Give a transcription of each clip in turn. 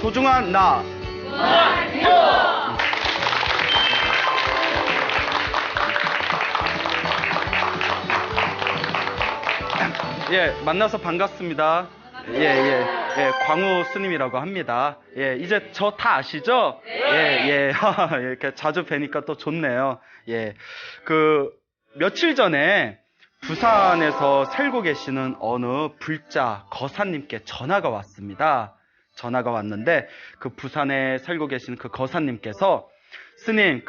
소중한 나. 예, 만나서 반갑습니다. 예, 광우 스님이라고 합니다. 예, 이제 저 다 아시죠? 예, 이렇게 자주 뵈니까 또 좋네요. 예, 며칠 전에 부산에서 살고 계시는 어느 불자 거사님께 전화가 왔습니다. 전화가 왔는데 그 부산에 살고 계시는 그 거사님께서 스님,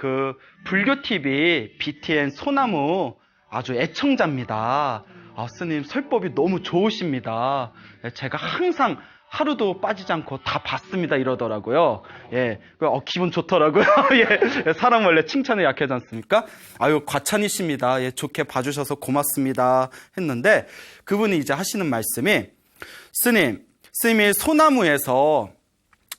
불교 TV BTN 소나무 아주 애청자입니다. 스님 설법이 너무 좋으십니다. 제가 항상 하루도 빠지지 않고 다 봤습니다 이러더라고요. 예, 기분 좋더라고요. 예, 사람 원래 칭찬에 약하지 않습니까? 아유, 과찬이십니다. 예, 좋게 봐주셔서 고맙습니다 했는데 그분이 이제 하시는 말씀이 스님이 소나무에서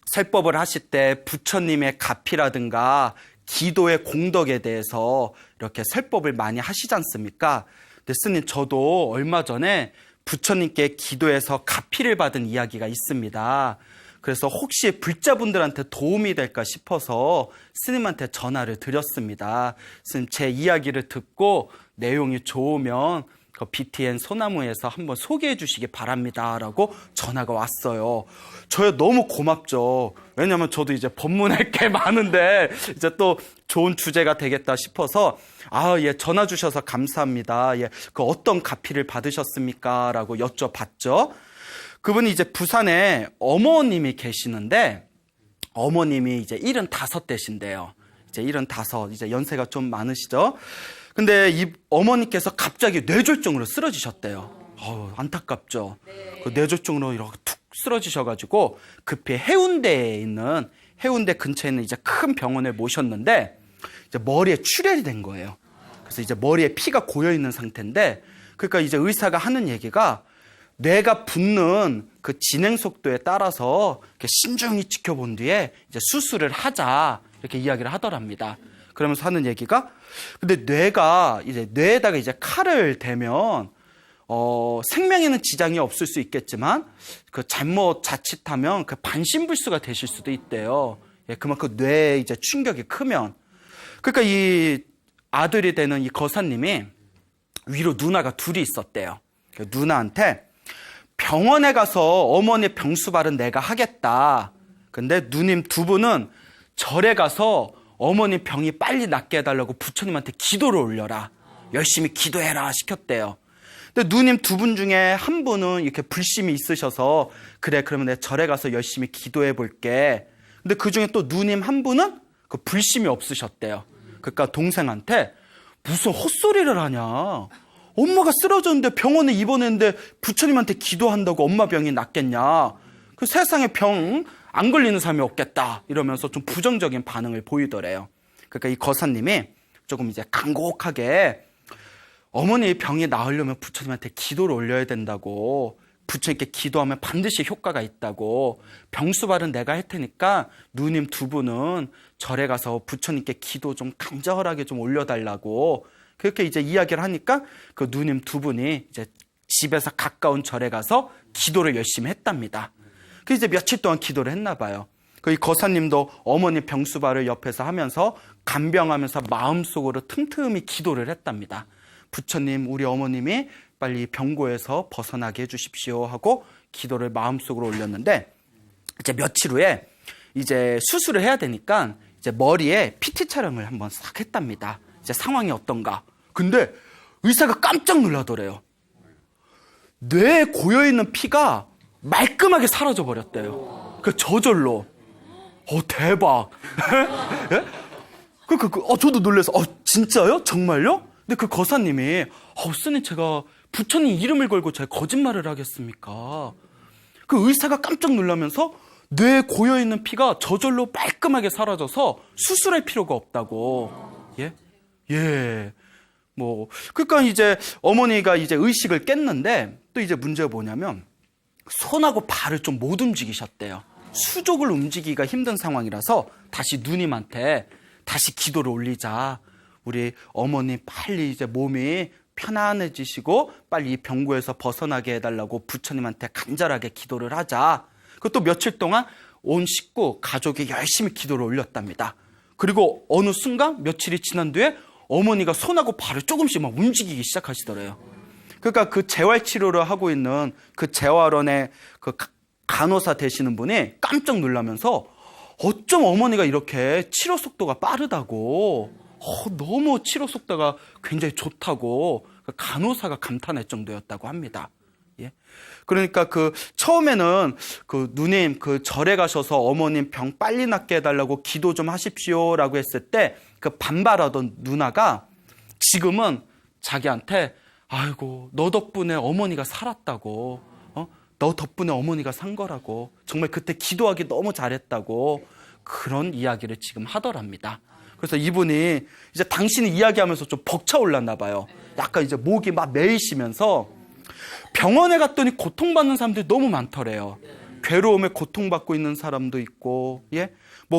설법을 하실 때 부처님의 가피라든가 기도의 공덕에 대해서 이렇게 설법을 많이 하시지 않습니까? 근데 스님, 저도 얼마 전에 부처님께 기도해서 가피를 받은 이야기가 있습니다. 그래서 혹시 불자분들한테 도움이 될까 싶어서 스님한테 전화를 드렸습니다. 스님, 제 이야기를 듣고 내용이 좋으면 그 BTN 소나무에서 한번 소개해 주시기 바랍니다 라고 전화가 왔어요. 저야 너무 고맙죠. 왜냐면 저도 이제 법문할 게 많은데 이제 또 좋은 주제가 되겠다 싶어서 예, 전화 주셔서 감사합니다. 예, 어떤 가피를 받으셨습니까? 라고 여쭤봤죠. 그분이 이제 부산에 어머님이 계시는데 어머님이 이제 75대신데요. 이제 75, 이제 연세가 좀 많으시죠. 근데 이 어머니께서 갑자기 뇌졸중으로 쓰러지셨대요. 안타깝죠. 그 뇌졸중으로 이렇게 툭 쓰러지셔가지고 급히 해운대에 있는 해운대 근처에 있는 이제 큰 병원에 모셨는데 이제 머리에 출혈이 된 거예요. 그래서 이제 머리에 피가 고여 있는 상태인데 그러니까 이제 의사가 하는 얘기가 뇌가 붓는 그 진행 속도에 따라서 이렇게 신중히 지켜본 뒤에 이제 수술을 하자 이렇게 이야기를 하더랍니다. 그러면서 하는 얘기가 근데 뇌가 이제 뇌에다가 이제 칼을 대면 생명에는 지장이 없을 수 있겠지만 잘못 자칫하면 반신불수가 되실 수도 있대요. 예, 그만큼 뇌에 이제 충격이 크면 그러니까 이 아들이 되는 이 거사님이 위로 누나가 둘이 있었대요. 누나한테 병원에 가서 어머니 병수발은 내가 하겠다. 근데 누님 두 분은 절에 가서 어머니 병이 빨리 낫게 해달라고 부처님한테 기도를 올려라. 열심히 기도해라 시켰대요. 근데 누님 두 분 중에 한 분은 이렇게 불심이 있으셔서 그래, 그러면 내가 절에 가서 열심히 기도해 볼게. 근데 그 중에 또 누님 한 분은 그 불심이 없으셨대요. 그러니까 동생한테 무슨 헛소리를 하냐. 엄마가 쓰러졌는데 병원에 입원했는데 부처님한테 기도한다고 엄마 병이 낫겠냐. 그 세상에 병 안 걸리는 사람이 없겠다 이러면서 좀 부정적인 반응을 보이더래요. 그러니까 이 거사님이 조금 이제 간곡하게 어머니 병이 나으려면 부처님한테 기도를 올려야 된다고, 부처님께 기도하면 반드시 효과가 있다고, 병수발은 내가 할 테니까 누님 두 분은 절에 가서 부처님께 기도 좀 간절하게 좀 올려달라고 그렇게 이제 이야기를 하니까 그 누님 두 분이 이제 집에서 가까운 절에 가서 기도를 열심히 했답니다. 그래서 이제 며칠 동안 기도를 했나 봐요. 이 거사님도 어머니 병수발을 옆에서 하면서 간병하면서 마음속으로 틈틈이 기도를 했답니다. 부처님, 우리 어머님이 빨리 병고에서 벗어나게 해주십시오 하고 기도를 마음속으로 올렸는데 이제 며칠 후에 이제 수술을 해야 되니까 이제 머리에 PT 촬영을 한번 싹 했답니다. 이제 상황이 어떤가. 근데 의사가 깜짝 놀라더래요. 뇌에 고여있는 피가 말끔하게 사라져 버렸대요. 저절로. 대박. 예? 저도 놀라서, 진짜요? 정말요? 근데 그 거사님이, 스님, 제가 부처님 이름을 걸고 제가 거짓말을 하겠습니까? 그 의사가 깜짝 놀라면서 뇌에 고여있는 피가 저절로 말끔하게 사라져서 수술할 필요가 없다고. 예. 그러니까 이제 어머니가 이제 의식을 깼는데 또 이제 문제가 뭐냐면 손하고 발을 좀 못 움직이셨대요. 수족을 움직이기가 힘든 상황이라서 다시 누님한테 다시 기도를 올리자. 우리 어머니 빨리 이제 몸이 편안해지시고 빨리 이 병고에서 벗어나게 해달라고 부처님한테 간절하게 기도를 하자. 그것도 며칠 동안 온 식구, 가족이 열심히 기도를 올렸답니다. 그리고 어느 순간 며칠이 지난 뒤에 어머니가 손하고 발을 조금씩 막 움직이기 시작하시더래요. 그러니까 그 재활치료를 하고 있는 그 재활원의 그 간호사 되시는 분이 깜짝 놀라면서 어쩜 어머니가 이렇게 치료 속도가 빠르다고, 너무 치료 속도가 굉장히 좋다고 그 간호사가 감탄할 정도였다고 합니다. 예. 그러니까 처음에는 누님 절에 가셔서 어머님 병 빨리 낫게 해달라고 기도 좀 하십시오라고 했을 때 반발하던 누나가 지금은 자기한테 아이고 너 덕분에 어머니가 살았다고, 너 덕분에 어머니가 산 거라고, 정말 그때 기도하기 너무 잘했다고 그런 이야기를 지금 하더랍니다. 그래서 이분이 이제 당신이 이야기하면서 좀 벅차올랐나 봐요. 약간 이제 목이 막 메이시면서 병원에 갔더니 고통받는 사람들이 너무 많더래요. 괴로움에 고통받고 있는 사람도 있고,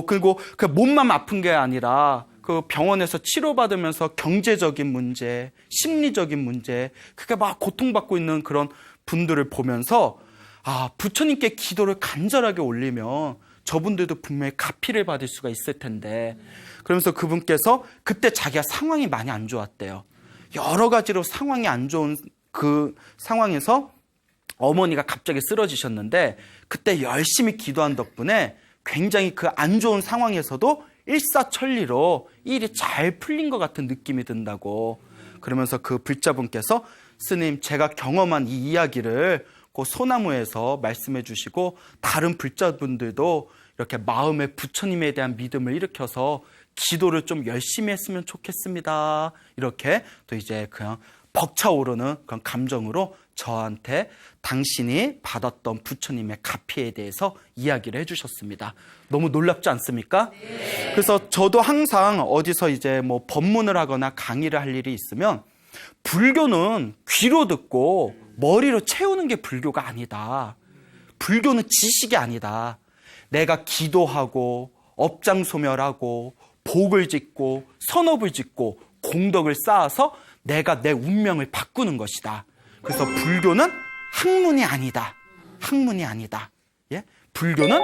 그리고 그 몸만 아픈 게 아니라 그 병원에서 치료받으면서 경제적인 문제, 심리적인 문제, 그게 막 고통받고 있는 그런 분들을 보면서 부처님께 기도를 간절하게 올리면 저분들도 분명히 가피를 받을 수가 있을 텐데, 그러면서 그분께서 그때 자기가 상황이 많이 안 좋았대요. 여러 가지로 상황이 안 좋은 그 상황에서 어머니가 갑자기 쓰러지셨는데 그때 열심히 기도한 덕분에 굉장히 그 안 좋은 상황에서도 일사천리로 일이 잘 풀린 것 같은 느낌이 든다고. 그러면서 그 불자분께서 스님 제가 경험한 이 이야기를 그 소나무에서 말씀해 주시고 다른 불자분들도 이렇게 마음에 부처님에 대한 믿음을 일으켜서 기도를 좀 열심히 했으면 좋겠습니다. 이렇게 또 이제 그냥 벅차오르는 그런 감정으로 저한테 당신이 받았던 부처님의 가피에 대해서 이야기를 해주셨습니다. 너무 놀랍지 않습니까? 네. 그래서 저도 항상 어디서 이제 뭐 법문을 하거나 강의를 할 일이 있으면 불교는 귀로 듣고 머리로 채우는 게 불교가 아니다. 불교는 지식이 아니다. 내가 기도하고 업장소멸하고 복을 짓고 선업을 짓고 공덕을 쌓아서 내가 내 운명을 바꾸는 것이다. 그래서 불교는 학문이 아니다. 학문이 아니다. 예? 불교는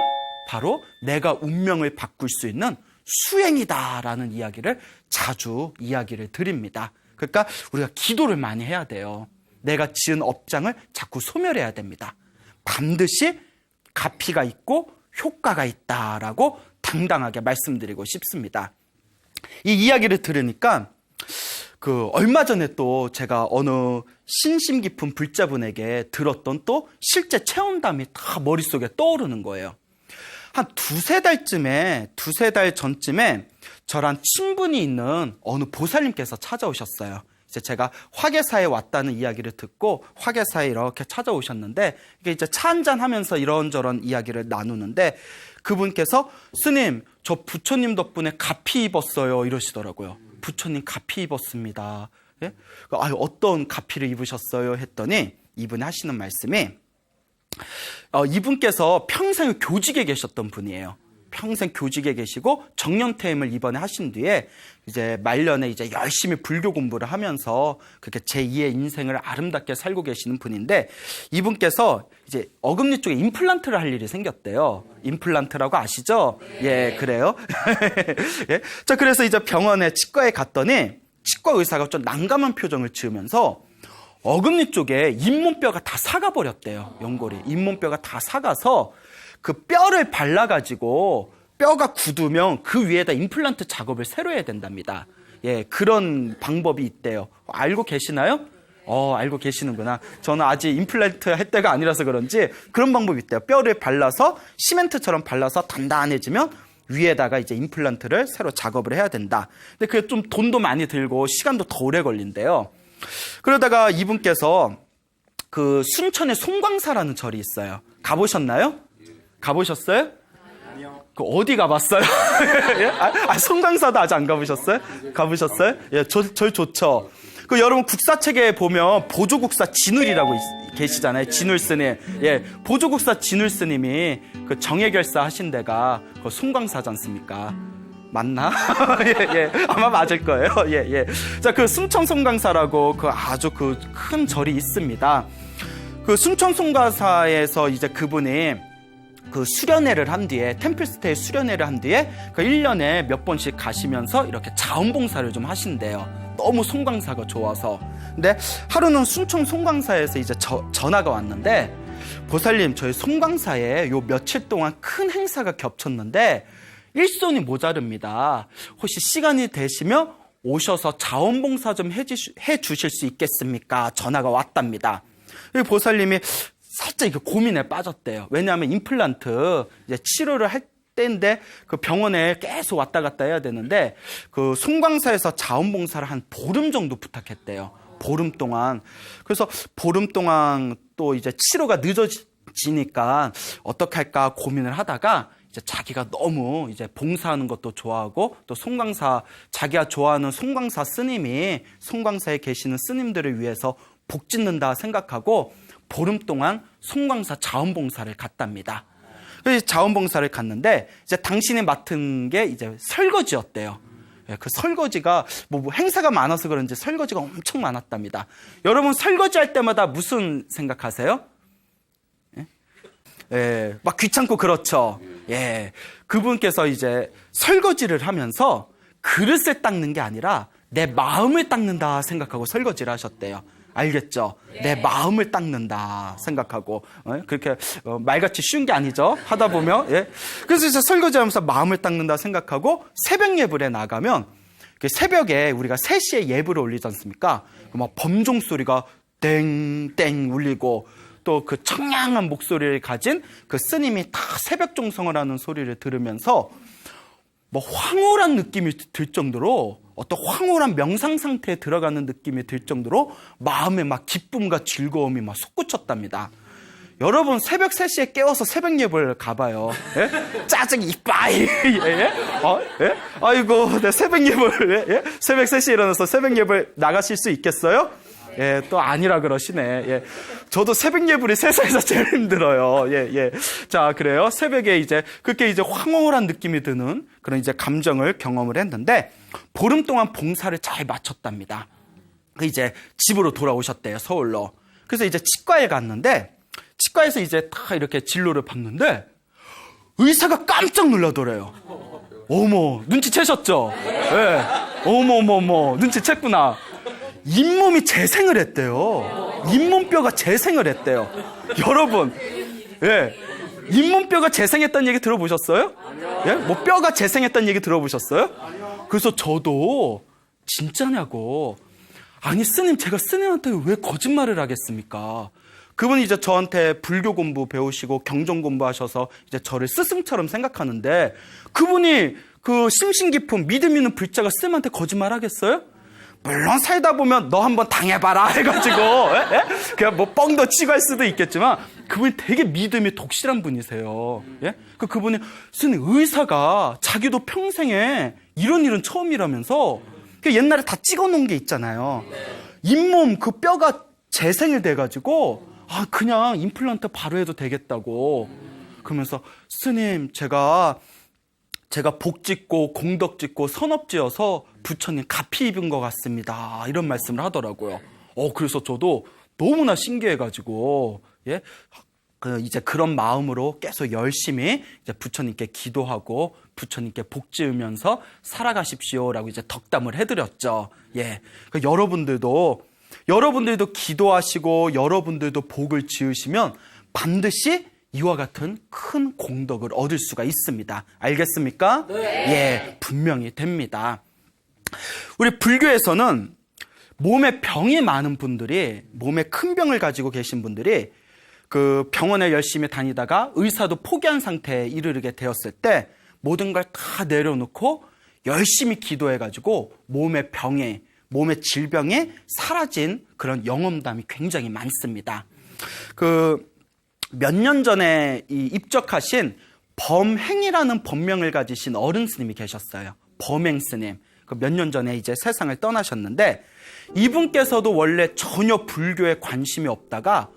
바로 내가 운명을 바꿀 수 있는 수행이다라는 이야기를 자주 이야기를 드립니다. 그러니까 우리가 기도를 많이 해야 돼요. 내가 지은 업장을 자꾸 소멸해야 됩니다. 반드시 가피가 있고 효과가 있다라고 당당하게 말씀드리고 싶습니다. 이 이야기를 들으니까 얼마 전에 또 제가 어느 신심 깊은 불자분에게 들었던 또 실제 체험담이 다 머릿속에 떠오르는 거예요. 한 두세 달 전쯤에 저랑 친분이 있는 어느 보살님께서 찾아오셨어요. 이제 제가 화계사에 왔다는 이야기를 듣고 화계사에 이렇게 찾아오셨는데 이게 이제 차 한잔 하면서 이런저런 이야기를 나누는데 그분께서 스님 저 부처님 덕분에 가피 입었어요 이러시더라고요. 부처님 가피 입었습니다. 예? 어떤 가피를 입으셨어요? 했더니 이분이 하시는 말씀이 이분께서 평생 교직에 계셨던 분이에요. 평생 교직에 계시고 정년퇴임을 이번에 하신 뒤에 이제 말년에 이제 열심히 불교 공부를 하면서 그렇게 제2의 인생을 아름답게 살고 계시는 분인데 이분께서 이제 어금니 쪽에 임플란트를 할 일이 생겼대요. 임플란트라고 아시죠? 예, 그래요. 예. 자, 그래서 이제 병원에 치과에 갔더니 치과 의사가 좀 난감한 표정을 지으면서 어금니 쪽에 잇몸뼈가 다 삭아버렸대요. 연골이. 잇몸뼈가 다 삭아서 그 뼈를 발라가지고 뼈가 굳으면 그 위에다 임플란트 작업을 새로 해야 된답니다. 예, 그런 방법이 있대요. 알고 계시나요? 알고 계시는구나. 저는 아직 임플란트 할 때가 아니라서 그런지 그런 방법이 있대요. 뼈를 발라서 시멘트처럼 발라서 단단해지면 위에다가 이제 임플란트를 새로 작업을 해야 된다. 근데 그게 좀 돈도 많이 들고 시간도 더 오래 걸린대요. 그러다가 이분께서 그 순천에 송광사라는 절이 있어요. 가보셨나요? 가보셨어요? 아니요. 어디 가봤어요? 예? 송광사도 아직 안 가보셨어요? 가보셨어요? 예, 절 좋죠. 여러분 국사책에 보면 보조국사 진울이라고 계시잖아요. 진울 스님. 예, 보조국사 진울 스님이 그 정예결사 하신 데가 그 송광사지 않습니까? 맞나? 예, 예. 아마 맞을 거예요. 예, 예. 자, 그 순천 송강사라고 그 아주 그 큰 절이 있습니다. 그 순천 송강사에서 이제 그분이 그 수련회를 한 뒤에, 템플스테이 수련회를 한 뒤에 그 1년에 몇 번씩 가시면서 이렇게 자원봉사를 좀 하신대요. 너무 송강사가 좋아서. 근데 하루는 순천 송강사에서 이제 전화가 왔는데, 보살님, 저희 송강사에 요 며칠 동안 큰 행사가 겹쳤는데 일손이 모자릅니다. 혹시 시간이 되시면 오셔서 자원봉사 좀 해주실 수 있겠습니까? 전화가 왔답니다. 보살님이 살짝 이렇게 고민에 빠졌대요. 왜냐하면 임플란트 이제 치료를 할 때인데 그 병원에 계속 왔다 갔다 해야 되는데 그 송광사에서 자원봉사를 한 보름 정도 부탁했대요. 보름 동안. 그래서 보름 동안 또 이제 치료가 늦어지니까 어떻게 할까 고민을 하다가 이제 자기가 너무 이제 봉사하는 것도 좋아하고 또 송광사, 자기가 좋아하는 송광사 스님이 송광사에 계시는 스님들을 위해서 복 짓는다 생각하고 보름 동안 송광사 자원봉사를 갔답니다. 그래서 자원봉사를 갔는데 이제 당신이 맡은 게 이제 설거지였대요. 그 설거지가 뭐 행사가 많아서 그런지 설거지가 엄청 많았답니다. 여러분 설거지할 때마다 무슨 생각하세요? 예, 막 귀찮고 그렇죠. 예, 그분께서 이제 설거지를 하면서 그릇을 닦는 게 아니라 내 마음을 닦는다 생각하고 설거지를 하셨대요. 알겠죠? 내 마음을 닦는다 생각하고 그렇게 말같이 쉬운 게 아니죠. 하다 보면. 예. 그래서 이제 설거지하면서 마음을 닦는다 생각하고 새벽 예불에 나가면 새벽에 우리가 3시에 예불을 올리지 않습니까? 막 범종 소리가 땡땡 울리고 또 그 청량한 목소리를 가진 그 스님이 다 새벽 종성을 하는 소리를 들으면서 뭐 황홀한 느낌이 들 정도로 어떤 황홀한 명상 상태에 들어가는 느낌이 들 정도로 마음에 막 기쁨과 즐거움이 막 솟구쳤답니다. 여러분 새벽 3시에 깨워서 새벽 예불 가봐요. 예? 짜증 이빠이. 예? 예? 아이고 내 새벽 예불. 예? 새벽 3시에 일어나서 새벽 예불 나가실 수 있겠어요? 예, 또 아니라 그러시네. 예. 저도 새벽 예불이 세상에서 제일 힘들어요. 예, 예. 자, 그래요. 새벽에 이제 그렇게 이제 황홀한 느낌이 드는 그런 이제 감정을 경험을 했는데 보름 동안 봉사를 잘 마쳤답니다. 이제 집으로 돌아오셨대요, 서울로. 그래서 이제 치과에 갔는데 치과에서 이제 다 이렇게 진료를 받는데 의사가 깜짝 놀라더래요. 어머, 눈치채셨죠? 예. 어머머머, 눈치챘구나. 잇몸이 재생을 했대요. 잇몸뼈가 재생을 했대요. 여러분, 예, 잇몸뼈가 재생했다는 얘기 들어보셨어요? 예, 뭐 뼈가 재생했다는 얘기 들어보셨어요? 그래서 저도 진짜냐고. 아니 스님, 제가 스님한테 왜 거짓말을 하겠습니까? 그분이 이제 저한테 불교 공부 배우시고 경전 공부하셔서 이제 저를 스승처럼 생각하는데 그분이 그 심신 깊은 믿음 있는 불자가 스님한테 거짓말 하겠어요? 물론 살다 보면 너 한번 당해봐라 해가지고 그냥 뭐 뻥도 치고 할 수도 있겠지만 그분이 되게 믿음이 독실한 분이세요. 예? 그분이 스님 의사가 자기도 평생에 이런 일은 처음이라면서 옛날에 다 찍어놓은 게 있잖아요. 잇몸 그 뼈가 재생이 돼가지고 그냥 임플란트 바로 해도 되겠다고. 그러면서 스님 제가 복 짓고 공덕 짓고 선업 지어서 부처님 가피 입은 것 같습니다. 이런 말씀을 하더라고요. 그래서 저도 너무나 신기해가지고, 예. 이제 그런 마음으로 계속 열심히 이제 부처님께 기도하고 부처님께 복 지으면서 살아가십시오라고 이제 덕담을 해드렸죠. 예. 여러분들도 기도하시고 여러분들도 복을 지으시면 반드시 이와 같은 큰 공덕을 얻을 수가 있습니다. 알겠습니까? 네. 예, 분명히 됩니다. 우리 불교에서는 몸에 병이 많은 분들이, 몸에 큰 병을 가지고 계신 분들이 그 병원에 열심히 다니다가 의사도 포기한 상태에 이르게 되었을 때 모든 걸 다 내려놓고 열심히 기도해가지고 몸의 질병이 사라진 그런 영험담이 굉장히 많습니다. 몇 년 전에 입적하신 범행이라는 법명을 가지신 어른 스님이 계셨어요. 범행 스님. 몇 년 전에 이제 세상을 떠나셨는데 이분께서도 원래 전혀 불교에 관심이 없다가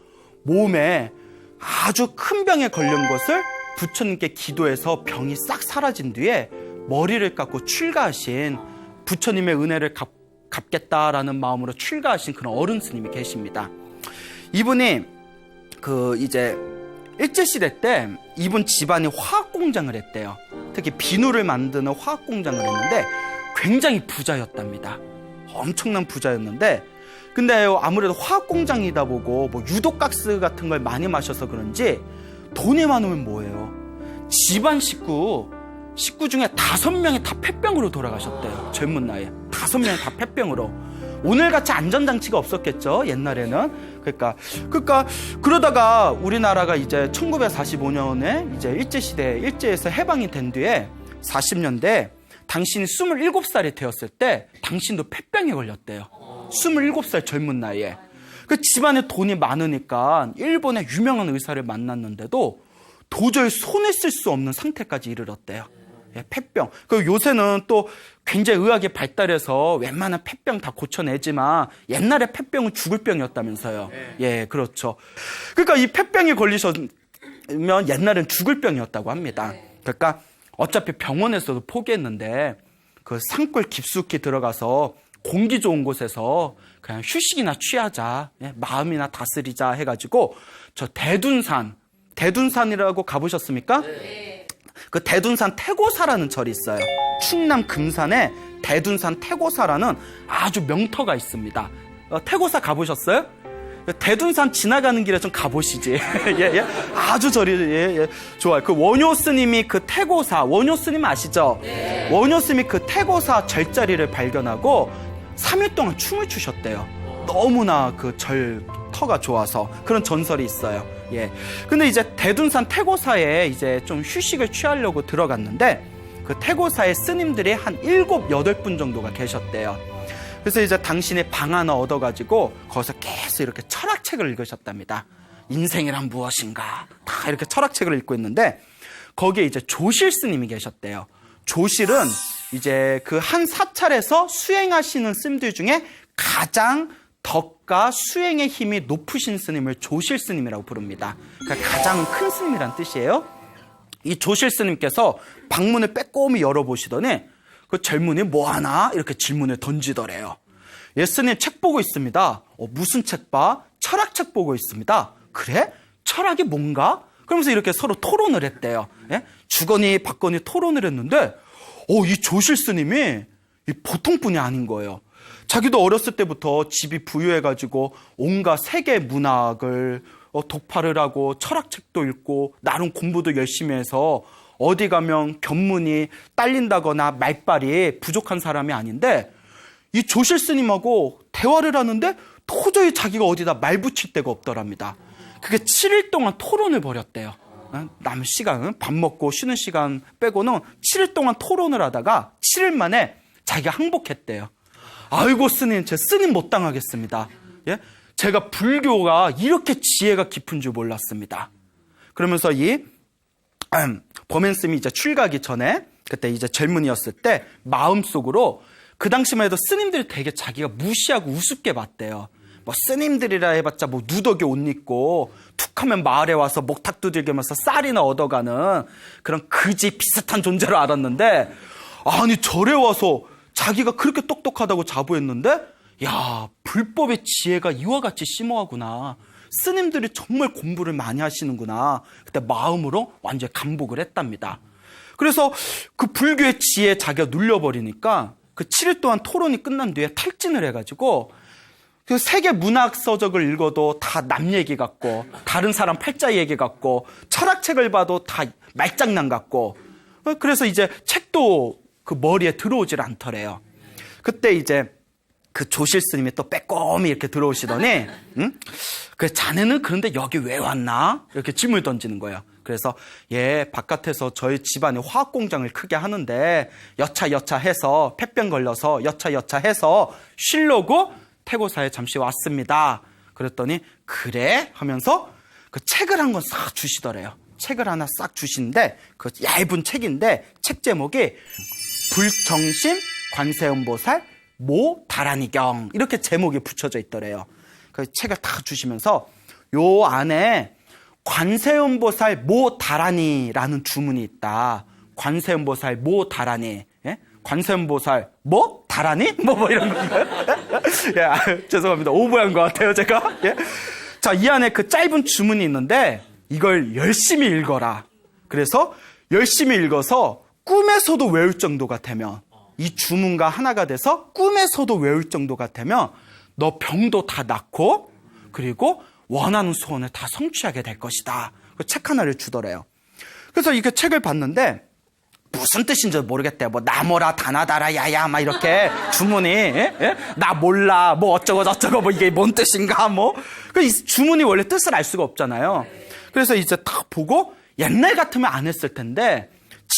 몸에 아주 큰 병에 걸린 것을 부처님께 기도해서 병이 싹 사라진 뒤에 머리를 깎고 출가하신, 부처님의 은혜를 갚겠다라는 마음으로 출가하신 그런 어른 스님이 계십니다. 이분이 이제 일제시대 때 이분 집안이 화학공장을 했대요. 특히 비누를 만드는 화학공장을 했는데 굉장히 부자였답니다. 엄청난 부자였는데, 근데 아무래도 화학공장이다 보고 뭐 유독가스 같은 걸 많이 마셔서 그런지 돈이 많으면 뭐예요? 집안 식구 중에 5명이 다 폐병으로 돌아가셨대요. 젊은 나이에 5명이 다 폐병으로. 오늘같이 안전장치가 없었겠죠, 옛날에는. 그러다가 우리나라가 이제 1945년에 이제 일제에서 해방이 된 뒤에 40년대 당신이 27살이 되었을 때 당신도 폐병에 걸렸대요. 27살 젊은 나이에. 그 집안에 돈이 많으니까 일본의 유명한 의사를 만났는데도 도저히 손에 쓸 수 없는 상태까지 이르렀대요. 예, 폐병. 요새는 또 굉장히 의학이 발달해서 웬만한 폐병 다 고쳐내지만 옛날에 폐병은 죽을 병이었다면서요. 예, 그렇죠. 그러니까 이 폐병에 걸리셨으면 옛날엔 죽을 병이었다고 합니다. 그러니까 어차피 병원에서도 포기했는데 그 산골 깊숙이 들어가서 공기 좋은 곳에서 그냥 휴식이나 취하자, 예, 마음이나 다스리자 해가지고 저 대둔산이라고 가보셨습니까? 네. 그 대둔산 태고사라는 절이 있어요. 충남 금산에 대둔산 태고사라는 아주 명터가 있습니다. 태고사 가보셨어요? 대둔산 지나가는 길에 좀 가보시지. 예, 예. 아주 절이, 예, 좋아요. 그 원효 스님이 그 태고사, 원효 스님 아시죠? 네. 원효 스님이 그 태고사 절자리를 발견하고 3일 동안 춤을 추셨대요. 너무나 그 절터가 좋아서. 그런 전설이 있어요. 예. 근데 이제 대둔산 태고사에 이제 좀 휴식을 취하려고 들어갔는데 그 태고사에 스님들이 한 7, 8분 정도가 계셨대요. 그래서 이제 당신이 방 하나 얻어가지고 거기서 계속 이렇게 철학책을 읽으셨답니다. 인생이란 무엇인가. 다 이렇게 철학책을 읽고 있는데 거기에 이제 조실 스님이 계셨대요. 조실은 이제 그 한 사찰에서 수행하시는 스님들 중에 가장 덕과 수행의 힘이 높으신 스님을 조실 스님이라고 부릅니다. 그러니까 가장 큰 스님이란 뜻이에요. 이 조실 스님께서 방문을 빼꼼히 열어보시더니 그 젊은이 뭐하나 이렇게 질문을 던지더래요. 예, 스님 책 보고 있습니다. 무슨 책 봐? 철학책 보고 있습니다. 그래? 철학이 뭔가? 그러면서 이렇게 서로 토론을 했대요. 예? 주거니 받거니 토론을 했는데 이 조실 스님이 보통 분이 아닌 거예요. 자기도 어렸을 때부터 집이 부유해가지고 온갖 세계 문학을 독파를 하고 철학책도 읽고 나름 공부도 열심히 해서 어디 가면 견문이 딸린다거나 말빨이 부족한 사람이 아닌데 이 조실 스님하고 대화를 하는데 도저히 자기가 어디다 말 붙일 데가 없더랍니다. 그게 7일 동안 토론을 벌였대요. 남은 시간은 밥 먹고 쉬는 시간 빼고는 7일 동안 토론을 하다가 7일 만에 자기가 항복했대요. 아이고 스님, 제 스님 못 당하겠습니다. 예? 제가 불교가 이렇게 지혜가 깊은 줄 몰랐습니다. 그러면서 이 범엔 스님이 이제 출가하기 전에 그때 이제 젊은이였을 때 마음속으로 그 당시만 해도 스님들이 되게 자기가 무시하고 우습게 봤대요. 뭐 스님들이라 해봤자 뭐 누더기 옷 입고 툭하면 마을에 와서 목탁 두들기면서 쌀이나 얻어가는 그런 그지 비슷한 존재로 알았는데 아니 절에 와서 자기가 그렇게 똑똑하다고 자부했는데 야 불법의 지혜가 이와 같이 심오하구나. 스님들이 정말 공부를 많이 하시는구나. 그때 마음으로 완전히 감복을 했답니다. 그래서 그 불교의 지혜에 자기가 눌려버리니까 그 7일 동안 토론이 끝난 뒤에 탈진을 해가지고 그 세계 문학 서적을 읽어도 다 남 얘기 같고 다른 사람 팔자 얘기 같고 철학책을 봐도 다 말장난 같고 그래서 이제 책도 그 머리에 들어오질 않더래요. 그때 이제 그 조실 스님이 또 빼꼼히 이렇게 들어오시더니 그 자네는 그런데 여기 왜 왔나? 이렇게 질문을 던지는 거예요. 그래서 예 바깥에서 저희 집안이 화학공장을 크게 하는데 여차 해서 폐병 걸려서 여차 해서 쉬려고 태고사에 잠시 왔습니다. 그랬더니 그래? 하면서 그 책을 한 권 싹 주시더래요. 책을 하나 싹 주시는데 그 얇은 책인데 책 제목이 불정심 관세음보살 모다라니경 이렇게 제목이 붙여져 있더래요. 그 책을 다 주시면서 요 안에 관세음보살 모다라니라는 주문이 있다. 관세음보살 모 다라니. 예? 관세음보살 뭐? 다라니? 뭐 이런 건가요? 예, 죄송합니다. 오버한 것 같아요, 제가. 예? 자, 이 안에 그 짧은 주문이 있는데 이걸 열심히 읽어라. 그래서 열심히 읽어서 꿈에서도 외울 정도가 되면, 이 주문과 하나가 돼서 꿈에서도 외울 정도가 되면 너 병도 다 낫고 그리고 원하는 소원을 다 성취하게 될 것이다. 그 책 하나를 주더래요. 그래서 이게 책을 봤는데 무슨 뜻인지 모르겠대요. 뭐 나모라 다나다라 야야 막 이렇게 주문이 예? 나 몰라 뭐 어쩌고 저쩌고 뭐 이게 뭔 뜻인가 뭐. 그 주문이 원래 뜻을 알 수가 없잖아요. 그래서 이제 딱 보고 옛날 같으면 안 했을 텐데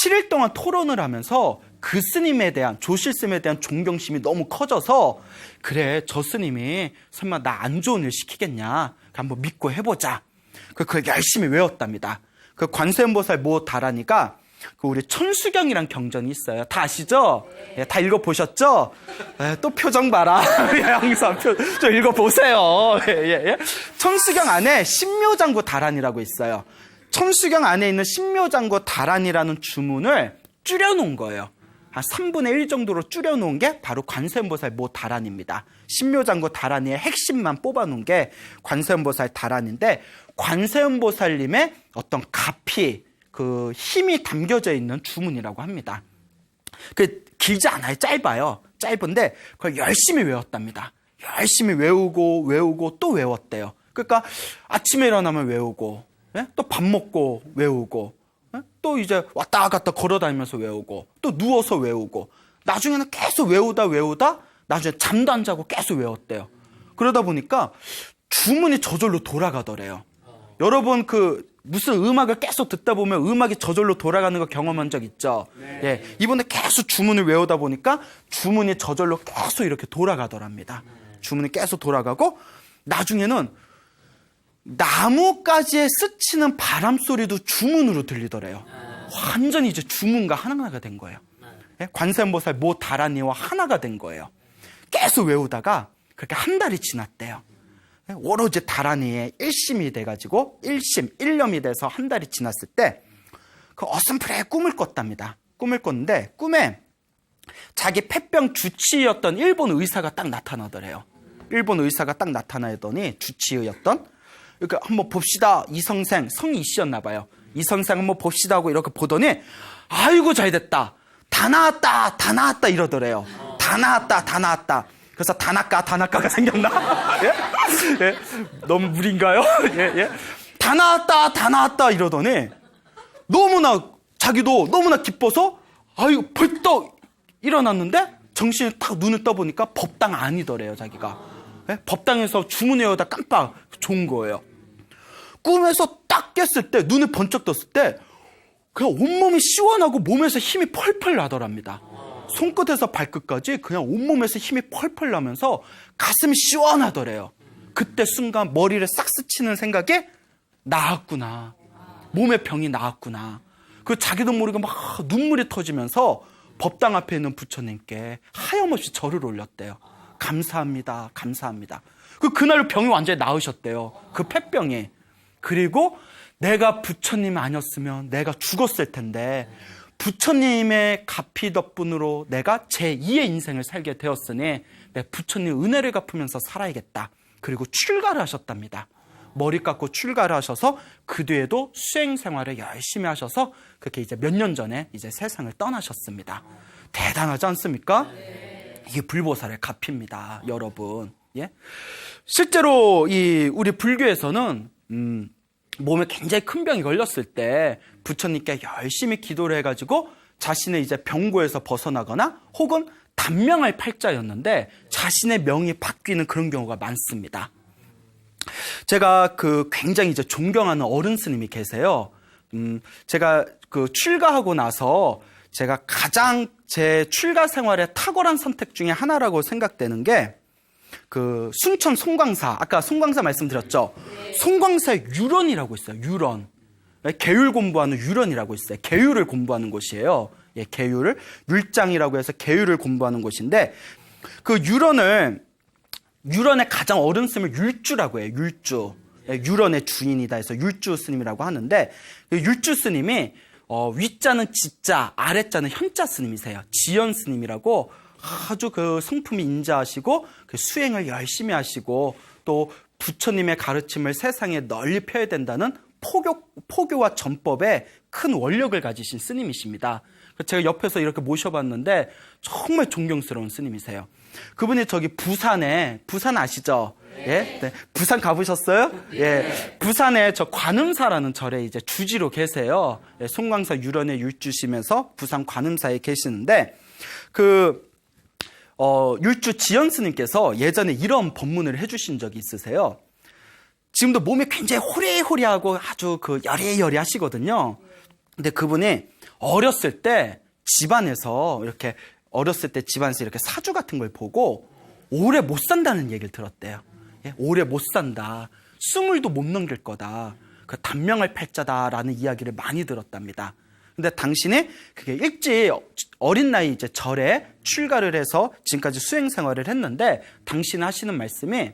7일 동안 토론을 하면서 그 스님에 대한, 조실 스님에 대한 존경심이 너무 커져서 그래 저 스님이 설마 나 안 좋은 일 시키겠냐, 한번 믿고 해보자. 그걸 열심히 외웠답니다. 그 관세음보살 모 다라니가 그 우리 천수경이란 경전이 있어요. 다 아시죠? 예, 다 읽어보셨죠? 예, 또 표정 봐라. 항상 좀 읽어보세요. 예. 천수경 안에 신묘장구 다란이라고 있어요. 천수경 안에 있는 신묘장구 다란이라는 주문을 줄여놓은 거예요. 한 3분의 1 정도로 줄여놓은 게 바로 관세음보살 모 다란입니다. 신묘장구 다란이의 핵심만 뽑아놓은 게 관세음보살 다란인데, 관세음보살님의 어떤 가피, 그 힘이 담겨져 있는 주문이라고 합니다. 그 길지 않아요. 짧아요. 짧은데 그걸 열심히 외웠답니다. 열심히 외우고 또 외웠대요. 그러니까 아침에 일어나면 외우고, 예? 또 밥 먹고 외우고, 예? 또 이제 왔다 갔다 걸어다니면서 외우고, 또 누워서 외우고, 나중에는 계속 외우다 나중에 잠도 안 자고 계속 외웠대요. 그러다 보니까 주문이 저절로 돌아가더래요. 여러분 그 무슨 음악을 계속 듣다 보면 음악이 저절로 돌아가는 거 경험한 적 있죠? 네. 예, 이번에 계속 주문을 외우다 보니까 주문이 저절로 계속 이렇게 돌아가더랍니다. 주문이 계속 돌아가고 나중에는 나무가지에 스치는 바람 소리도 주문으로 들리더래요. 완전히 이제 주문과 하나가 된 거예요. 예? 관세음보살 모 다란이와 하나가 된 거예요. 계속 외우다가 그렇게 한 달이 지났대요. 오로지 다란이의 일심이 돼가지고 일념이 돼서 한 달이 지났을 때 그 어슴푸레 꿈을 꿨답니다. 꿈을 꿨는데 꿈에 자기 폐병 주치의였던 일본 의사가 딱 나타나더래요. 일본 의사가 딱 나타나더니 주치의였던, 그러니까 한번 봅시다. 이 선생, 성이 이씨였나 봐요. 이 선생 한번 봅시다 하고 이렇게 보더니 아이고 잘됐다. 다 나왔다 이러더래요. 다 나왔다. 그래서 다나카가 생겼나? 예? 예? 너무 무리인가요? 예? 다 나왔다 이러더니 자기도 너무나 기뻐서 아이고 벌떡 일어났는데 정신이 딱 눈을 떠보니까 법당 아니더래요, 자기가. 예? 법당에서 주문 외우다 깜빡 좋은 거예요. 꿈에서 딱 깼을 때, 눈을 번쩍 떴을 때 그냥 온몸이 시원하고 몸에서 힘이 펄펄 나더랍니다. 손끝에서 발끝까지 그냥 온몸에서 힘이 펄펄 나면서 가슴이 시원하더래요. 그때 순간 머리를 싹 스치는 생각이 나았구나. 몸의 병이 나았구나. 그 자기도 모르게 막 눈물이 터지면서 법당 앞에 있는 부처님께 하염없이 절을 올렸대요. 감사합니다. 그날 병이 완전히 나으셨대요. 그 폐병이. 그리고 내가 부처님 아니었으면 내가 죽었을 텐데 부처님의 가피 덕분으로 내가 제2의 인생을 살게 되었으니 내 부처님 은혜를 갚으면서 살아야겠다. 그리고 출가를 하셨답니다. 머리 깎고 출가를 하셔서 그 뒤에도 수행 생활을 열심히 하셔서 그렇게 이제 몇 년 전에 이제 세상을 떠나셨습니다. 대단하지 않습니까? 이게 불보살의 가피입니다, 여러분. 예? 실제로 우리 불교에서는 몸에 굉장히 큰 병이 걸렸을 때 부처님께 열심히 기도를 해가지고 자신의 이제 병고에서 벗어나거나 혹은 단명할 팔자였는데 자신의 명이 바뀌는 그런 경우가 많습니다. 제가 굉장히 이제 존경하는 어른 스님이 계세요. 제가 출가하고 나서 제가 가장 제 출가 생활의 탁월한 선택 중에 하나라고 생각되는 게 순천 송광사, 아까 송광사 말씀드렸죠? 송광사에 유런이라고 있어요. 유런. 계율 공부하는 유런이라고 있어요. 계율을 공부하는 곳이에요. 예, 계율을. 율장이라고 해서 계율을 공부하는 곳인데 그 유런의 가장 어른 스님을 율주라고 해요. 율주. 예, 유런의 주인이다 해서 율주 스님이라고 하는데 율주 스님이 위자는 지자, 아래자는 현자 스님이세요. 지연 스님이라고 아주 그 성품이 인자하시고 그 수행을 열심히 하시고 또 부처님의 가르침을 세상에 널리 펴야 된다는 포교와 전법에 큰 원력을 가지신 스님이십니다. 제가 옆에서 이렇게 모셔봤는데 정말 존경스러운 스님이세요. 그분이 저기 부산 아시죠? 예? 네. 부산 가보셨어요? 예. 부산에 저 관음사라는 절에 이제 주지로 계세요. 예. 송광사 유련에 율주시면서 부산 관음사에 계시는데 율주 지연 스님께서 예전에 이런 법문을 해주신 적이 있으세요. 지금도 몸이 굉장히 호리호리하고 아주 여리여리 하시거든요. 근데 그분이 어렸을 때 집안에서 이렇게 사주 같은 걸 보고 오래 못 산다는 얘기를 들었대요. 예? 오래 못 산다. 20도 못 넘길 거다. 그 단명할 팔자다라는 이야기를 많이 들었답니다. 근데 당신이 그게 일찍 어린 나이 이제 절에 출가를 해서 지금까지 수행 생활을 했는데 당신 하시는 말씀이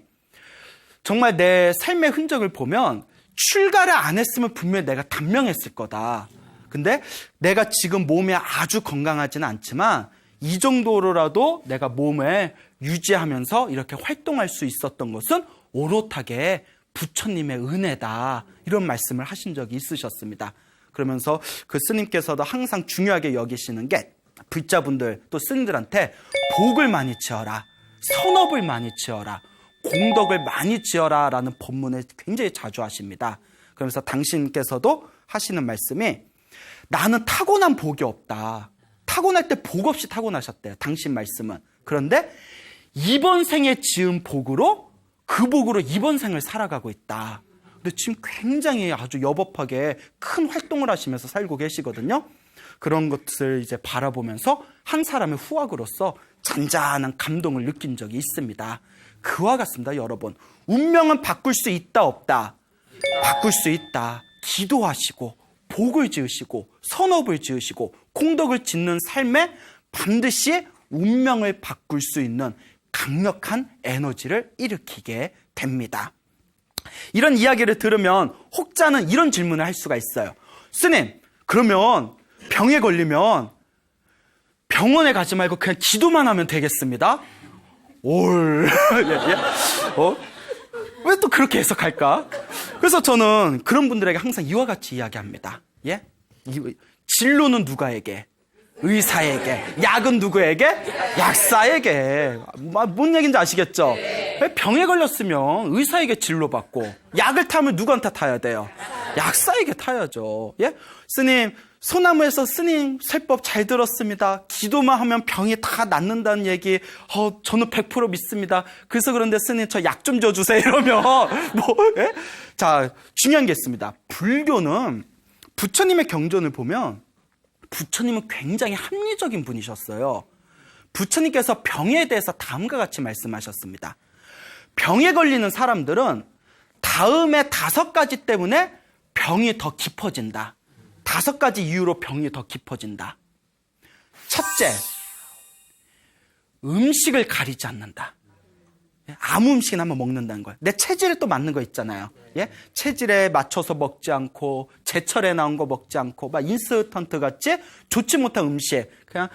정말 내 삶의 흔적을 보면 출가를 안 했으면 분명히 내가 단명했을 거다. 근데 내가 지금 몸이 아주 건강하지는 않지만 이 정도로라도 내가 몸을 유지하면서 이렇게 활동할 수 있었던 것은 오롯하게 부처님의 은혜다. 이런 말씀을 하신 적이 있으셨습니다. 그러면서 그 스님께서도 항상 중요하게 여기시는 게 불자분들 또 스님들한테 복을 많이 지어라. 선업을 많이 지어라. 공덕을 많이 지어라 라는 법문을 굉장히 자주 하십니다. 그러면서 당신께서도 하시는 말씀이 나는 타고난 복이 없다. 타고날 때 복 없이 타고나셨대요. 당신 말씀은. 그런데 이번 생에 지은 복으로 그 복으로 이번 생을 살아가고 있다. 근데 지금 굉장히 아주 여법하게 큰 활동을 하시면서 살고 계시거든요. 그런 것을 이제 바라보면서 한 사람의 후학으로서 잔잔한 감동을 느낀 적이 있습니다. 그와 같습니다, 여러분. 운명은 바꿀 수 있다, 없다? 바꿀 수 있다. 기도하시고 복을 지으시고 선업을 지으시고 공덕을 짓는 삶에 반드시 운명을 바꿀 수 있는 강력한 에너지를 일으키게 됩니다. 이런 이야기를 들으면 혹자는 이런 질문을 할 수가 있어요. 스님, 그러면 병에 걸리면 병원에 가지 말고 그냥 기도만 하면 되겠습니다? 왜 또 그렇게 해석할까? 그래서 저는 그런 분들에게 항상 이와 같이 이야기합니다. 예? 진로는 누가에게? 의사에게. 약은 누구에게? 약사에게. 뭔 얘기인지 아시겠죠? 병에 걸렸으면 의사에게 진료받고 약을 타면 누구한테 타야 돼요? 약사에게 타야죠. 예? 스님, 소나무에서 스님 설법 잘 들었습니다. 기도만 하면 병이 다 낫는다는 얘기 저는 100% 믿습니다. 그래서 그런데 스님 저 약 좀 줘주세요 이러면 예? 자, 중요한 게 있습니다. 불교는 부처님의 경전을 보면 부처님은 굉장히 합리적인 분이셨어요. 부처님께서 병에 대해서 다음과 같이 말씀하셨습니다. 병에 걸리는 사람들은 다음에 5가지 때문에 병이 더 깊어진다. 5가지 이유로 병이 더 깊어진다. 첫째, 음식을 가리지 않는다. 아무 음식이나 한번 먹는다는 거예요. 내 체질에 또 맞는 거 있잖아요. 예? 체질에 맞춰서 먹지 않고 제철에 나온 거 먹지 않고 막 인스턴트 같이 좋지 못한 음식, 그냥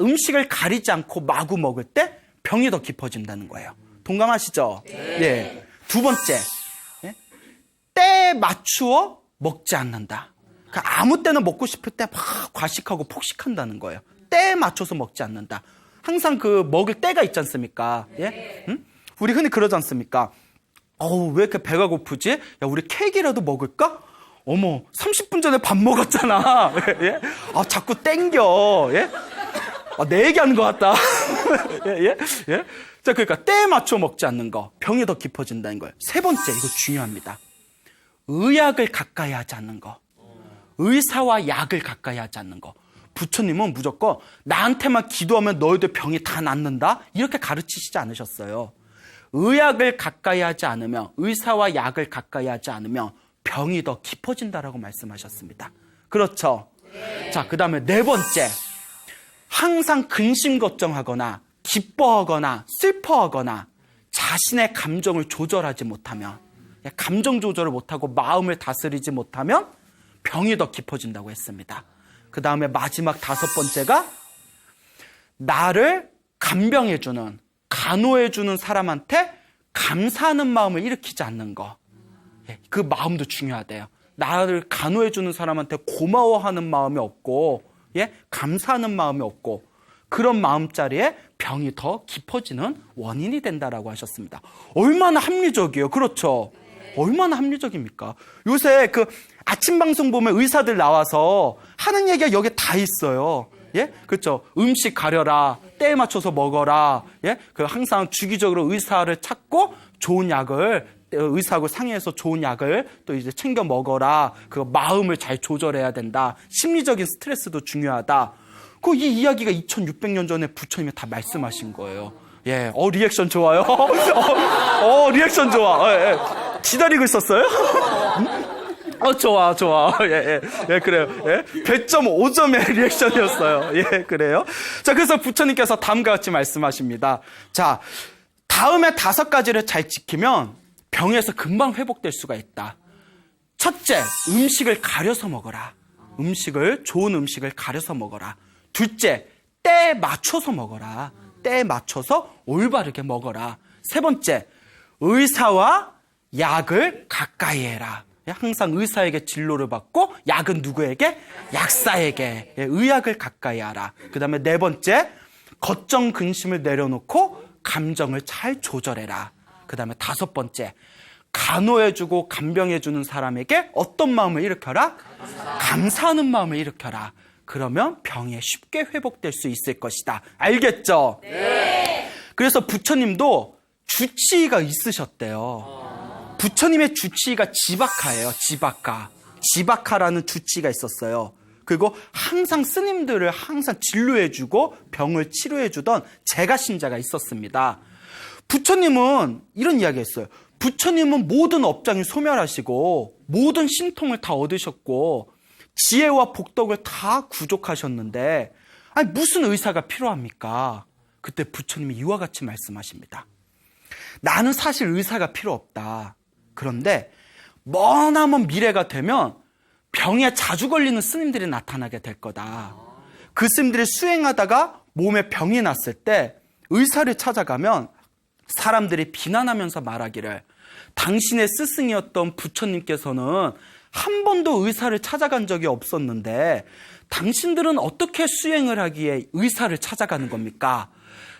음식을 가리지 않고 마구 먹을 때 병이 더 깊어진다는 거예요. 동감하시죠? 예. 두 번째, 예? 때에 맞추어 먹지 않는다. 그러니까 아무 때나 먹고 싶을 때 막 과식하고 폭식한다는 거예요. 때에 맞춰서 먹지 않는다. 항상 먹을 때가 있지 않습니까? 예? 응? 우리 흔히 그러지 않습니까? 왜 이렇게 배가 고프지? 야, 우리 케이크라도 먹을까? 어머, 30분 전에 밥 먹었잖아. 예? 자꾸 땡겨. 예? 내 얘기하는 것 같다. 예? 예? 자, 그러니까 때에 맞춰 먹지 않는 거. 병이 더 깊어진다는 거예요. 세 번째, 이거 중요합니다. 의약을 가까이 하지 않는 거. 의사와 약을 가까이 하지 않는 거. 부처님은 무조건 나한테만 기도하면 너희들 병이 다 낫는다? 이렇게 가르치시지 않으셨어요. 의약을 가까이 하지 않으면, 의사와 약을 가까이 하지 않으면 병이 더 깊어진다라고 말씀하셨습니다. 그렇죠? 자, 그 다음에 네 번째. 항상 근심 걱정하거나 기뻐하거나 슬퍼하거나 자신의 감정을 조절하지 못하면, 감정 조절을 못하고 마음을 다스리지 못하면 병이 더 깊어진다고 했습니다. 그 다음에 마지막 5번째가 나를 간병해주는, 간호해주는 사람한테 감사하는 마음을 일으키지 않는 거. 그 마음도 중요하대요. 나를 간호해주는 사람한테 고마워하는 마음이 없고, 감사하는 마음이 없고, 그런 마음자리에 병이 더 깊어지는 원인이 된다라고 하셨습니다. 얼마나 합리적이에요. 그렇죠? 얼마나 합리적입니까? 요새 그 아침 방송 보면 의사들 나와서 하는 얘기가 여기에 다 있어요. 그렇죠? 음식 가려라, 때에 맞춰서 먹어라. 그 항상 주기적으로 의사를 찾고 좋은 약을, 의사하고 상의해서 좋은 약을 또 이제 챙겨 먹어라. 그 마음을 잘 조절해야 된다. 심리적인 스트레스도 중요하다. 이 이야기가 2600년 전에 부처님이 다 말씀하신 거예요. 리액션 좋아요. 리액션 좋아. 기다리고 있었어요? 좋아. 그래요. 배점 5점의 리액션이었어요. 그래요. 자, 그래서 부처님께서 다음과 같이 말씀하십니다. 자, 다음에 5가지를 잘 지키면 병에서 금방 회복될 수가 있다. 첫째, 음식을 가려서 먹어라. 좋은 음식을 가려서 먹어라. 둘째, 때에 맞춰서 먹어라. 때에 맞춰서 올바르게 먹어라. 세 번째, 의사와 약을 가까이 해라. 항상 의사에게 진료를 받고 약은 누구에게? 약사에게. 의학을 가까이 하라. 그 다음에 네 번째, 걱정 근심을 내려놓고 감정을 잘 조절해라. 그 다음에 5번째, 간호해주고 간병해주는 사람에게 어떤 마음을 일으켜라? 감사하는 마음을 일으켜라. 그러면 병이 쉽게 회복될 수 있을 것이다. 알겠죠? 네. 그래서 부처님도 주치의가 있으셨대요. 부처님의 주치의가 지박하예요. 지박하라는 주치의가 있었어요. 그리고 항상 스님들을 항상 진료해주고 병을 치료해주던 제가신자가 있었습니다. 부처님은 이런 이야기 했어요. 부처님은 모든 업장이 소멸하시고 모든 신통을 다 얻으셨고 지혜와 복덕을 다 구족하셨는데 무슨 의사가 필요합니까? 그때 부처님이 이와 같이 말씀하십니다. 나는 사실 의사가 필요 없다. 그런데 머나먼 미래가 되면 병에 자주 걸리는 스님들이 나타나게 될 거다. 그 스님들이 수행하다가 몸에 병이 났을 때 의사를 찾아가면 사람들이 비난하면서 말하기를 당신의 스승이었던 부처님께서는 한 번도 의사를 찾아간 적이 없었는데 당신들은 어떻게 수행을 하기에 의사를 찾아가는 겁니까?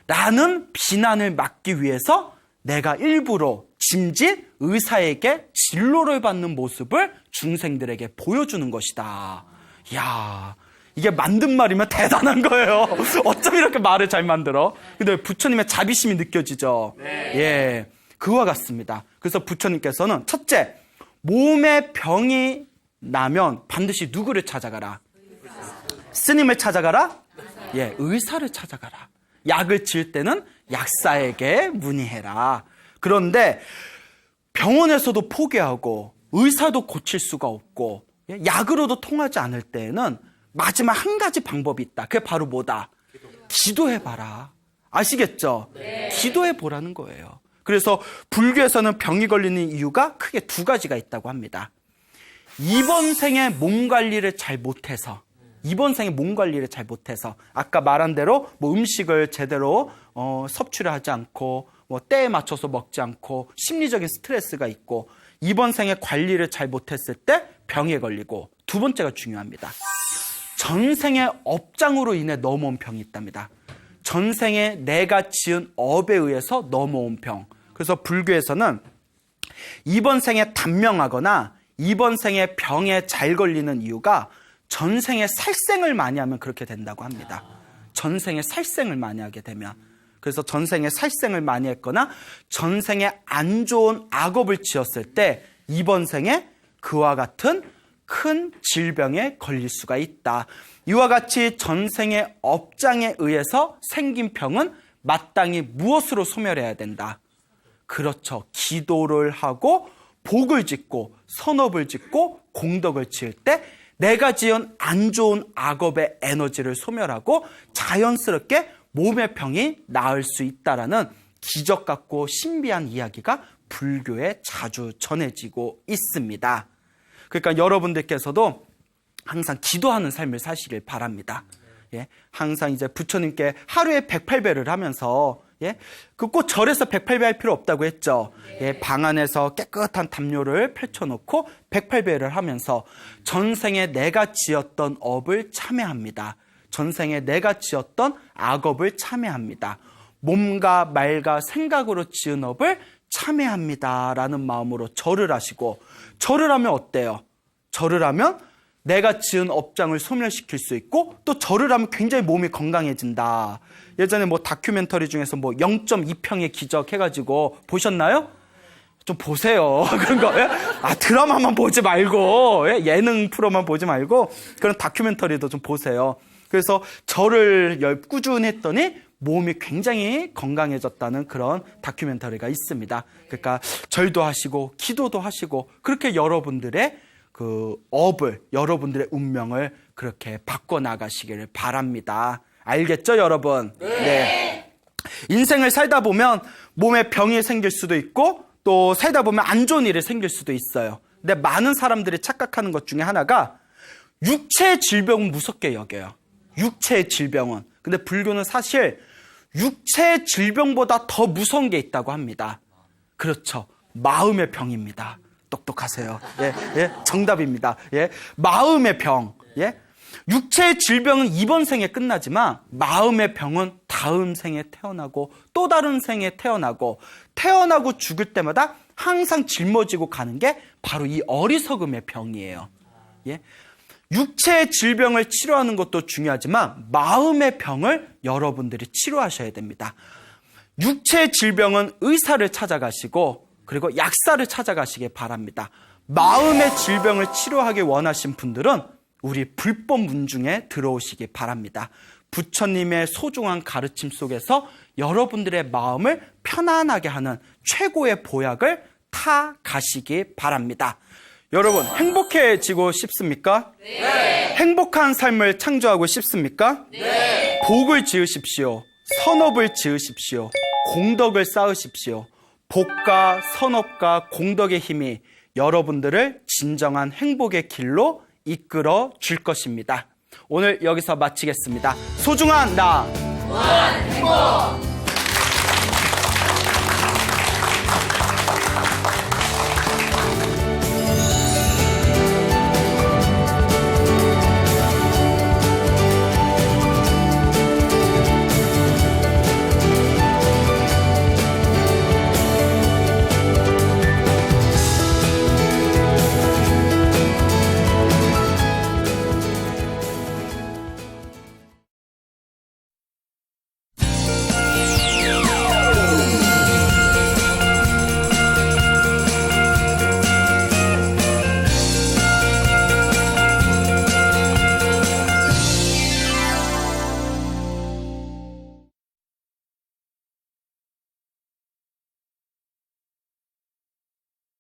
라는 비난을 막기 위해서 내가 일부러 짐짓 의사에게 진료를 받는 모습을 중생들에게 보여주는 것이다. 이야, 이게 만든 말이면 대단한 거예요. 어쩜 이렇게 말을 잘 만들어? 근데 부처님의 자비심이 느껴지죠? 네. 그와 같습니다. 그래서 부처님께서는 첫째, 몸에 병이 나면 반드시 누구를 찾아가라? 스님을 찾아가라? 의사를 찾아가라. 약을 지을 때는 약사에게 문의해라. 그런데 병원에서도 포기하고 의사도 고칠 수가 없고 약으로도 통하지 않을 때에는 마지막 한 가지 방법이 있다. 그게 바로 뭐다? 기도해봐라. 아시겠죠? 네. 기도해보라는 거예요. 그래서 불교에서는 병이 걸리는 이유가 크게 2가지가 있다고 합니다. 이번 생에 몸 관리를 잘 못해서 아까 말한 대로 음식을 제대로 섭취를 하지 않고 때에 맞춰서 먹지 않고 심리적인 스트레스가 있고 이번 생에 관리를 잘 못했을 때 병에 걸리고 2번째가 중요합니다. 전생의 업장으로 인해 넘어온 병이 있답니다. 전생에 내가 지은 업에 의해서 넘어온 병. 그래서 불교에서는 이번 생에 단명하거나 이번 생에 병에 잘 걸리는 이유가 전생에 살생을 많이 하면 그렇게 된다고 합니다. 전생에 살생을 많이 하게 되면. 그래서 전생에 살생을 많이 했거나 전생에 안 좋은 악업을 지었을 때 이번 생에 그와 같은 큰 질병에 걸릴 수가 있다. 이와 같이 전생의 업장에 의해서 생긴 병은 마땅히 무엇으로 소멸해야 된다? 그렇죠. 기도를 하고 복을 짓고 선업을 짓고 공덕을 지을 때 내가 지은 안 좋은 악업의 에너지를 소멸하고 자연스럽게 몸의 병이 나을 수 있다라는 기적 같고 신비한 이야기가 불교에 자주 전해지고 있습니다. 그러니까 여러분들께서도 항상 기도하는 삶을 사시길 바랍니다. 예, 항상 이제 부처님께 하루에 108배를 하면서, 예, 그 꼭 절에서 108배 할 필요 없다고 했죠. 예, 방 안에서 깨끗한 담요를 펼쳐놓고 108배를 하면서 전생에 내가 지었던 업을 참회합니다. 전생에 내가 지었던 악업을 참회합니다. 몸과 말과 생각으로 지은 업을 참회합니다 라는 마음으로 절을 하시고, 절을 하면 어때요? 절을 하면 내가 지은 업장을 소멸시킬 수 있고, 또 절을 하면 굉장히 몸이 건강해진다. 예전에 뭐 다큐멘터리 중에서 뭐 0.2평의 기적 해가지고 보셨나요? 좀 보세요. 그런 거. 예? 드라마만 보지 말고, 예? 예능 프로만 보지 말고 그런 다큐멘터리도 좀 보세요. 그래서 절을 꾸준히 했더니 몸이 굉장히 건강해졌다는 그런 다큐멘터리가 있습니다. 그러니까 절도 하시고 기도도 하시고 그렇게 여러분들의 그 업을, 여러분들의 운명을 그렇게 바꿔나가시기를 바랍니다. 알겠죠, 여러분? 네. 인생을 살다 보면 몸에 병이 생길 수도 있고, 또 살다 보면 안 좋은 일이 생길 수도 있어요. 근데 많은 사람들이 착각하는 것 중에 하나가 육체의 질병은 무섭게 여겨요. 육체의 질병은. 근데 불교는 사실 육체의 질병보다 더 무서운 게 있다고 합니다. 그렇죠. 마음의 병입니다. 똑똑하세요. 예, 예, 정답입니다. 예, 마음의 병. 예, 육체의 질병은 이번 생에 끝나지만 마음의 병은 다음 생에 태어나고 또 다른 생에 태어나고 죽을 때마다 항상 짊어지고 가는 게 바로 이 어리석음의 병이에요. 예, 육체의 질병을 치료하는 것도 중요하지만 마음의 병을 여러분들이 치료하셔야 됩니다. 육체의 질병은 의사를 찾아가시고 그리고 약사를 찾아가시기 바랍니다. 마음의 질병을 치료하기 원하신 분들은 우리 불법 문중에 들어오시기 바랍니다. 부처님의 소중한 가르침 속에서 여러분들의 마음을 편안하게 하는 최고의 보약을 타 가시기 바랍니다. 여러분, 행복해지고 싶습니까? 네. 행복한 삶을 창조하고 싶습니까? 네. 복을 지으십시오. 선업을 지으십시오. 공덕을 쌓으십시오. 복과 선업과 공덕의 힘이 여러분들을 진정한 행복의 길로 이끌어 줄 것입니다. 오늘 여기서 마치겠습니다. 소중한 나, 무한 행복!